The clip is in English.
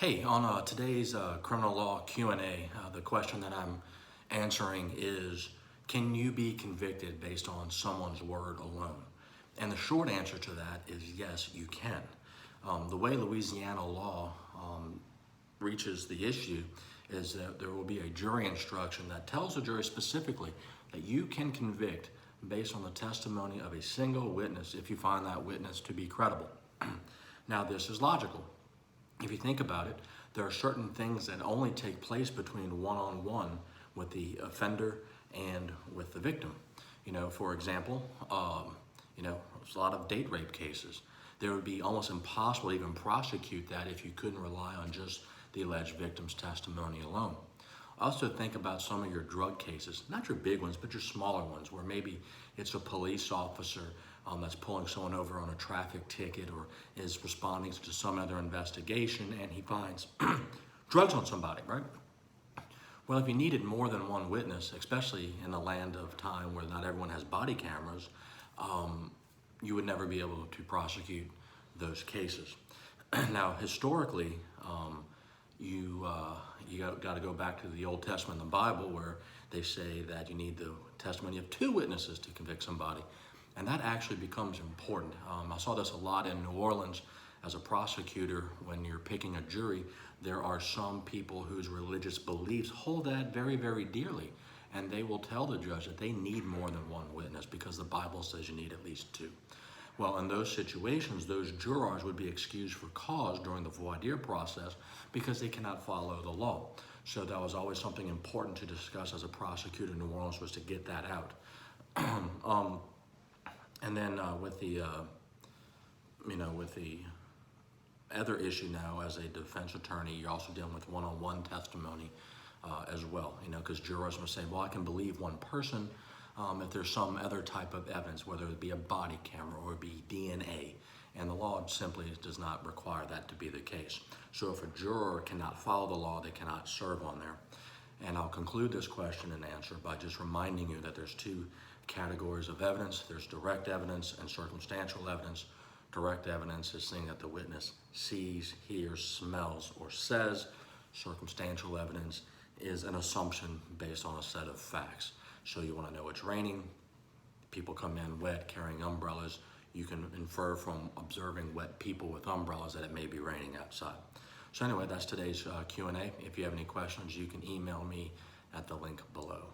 Hey, on today's criminal law Q&A, the question that I'm answering is, can you be convicted based on someone's word alone? And the short answer to that is yes, you can. The way Louisiana law reaches the issue is that there will be a jury instruction that tells the jury specifically that you can convict based on the testimony of a single witness if you find that witness to be credible. Now, this is logical. If you think about it, there are certain things that only take place between one-on-one with the offender and with the victim. For example, there's a lot of date rape cases. There would be almost impossible to even prosecute that if you couldn't rely on just the alleged victim's testimony alone. Also think about some of your drug cases, not your big ones, but your smaller ones, where maybe it's a police officer that's pulling someone over on a traffic ticket or is responding to some other investigation, and he finds drugs on somebody, right? Well, if you needed more than one witness, especially in the land of time where not everyone has body cameras, you would never be able to prosecute those cases. Now, historically, you got to go back to the Old Testament in the Bible, where they say that you need the testimony of two witnesses to convict somebody. And that actually becomes important. I saw this a lot in New Orleans as a prosecutor. When you're picking a jury, there are some people whose religious beliefs hold that very, very dearly. And they will tell the judge that they need more than one witness because the Bible says you need at least two. Well, in those situations, those jurors would be excused for cause during the voir dire process because they cannot follow the law. So that was always something important to discuss as a prosecutor in New Orleans, was to get that out. And then with the other issue now, as a defense attorney, you're also dealing with one-on-one testimony as well. Because jurors will say, well, I can believe one person if there's some other type of evidence, whether it be a body camera or it be DNA. And the law simply does not require that to be the case. So if a juror cannot follow the law, they cannot serve on there. And I'll conclude this question and answer by just reminding you that there's two categories of evidence. There's direct evidence and circumstantial evidence. Direct evidence is something that the witness sees, hears, smells, or says. Circumstantial evidence is an assumption based on a set of facts. So you want to know it's raining, people come in wet carrying umbrellas. You can infer from observing wet people with umbrellas that it may be raining outside. So anyway, that's today's Q&A. If you have any questions, you can email me at the link below.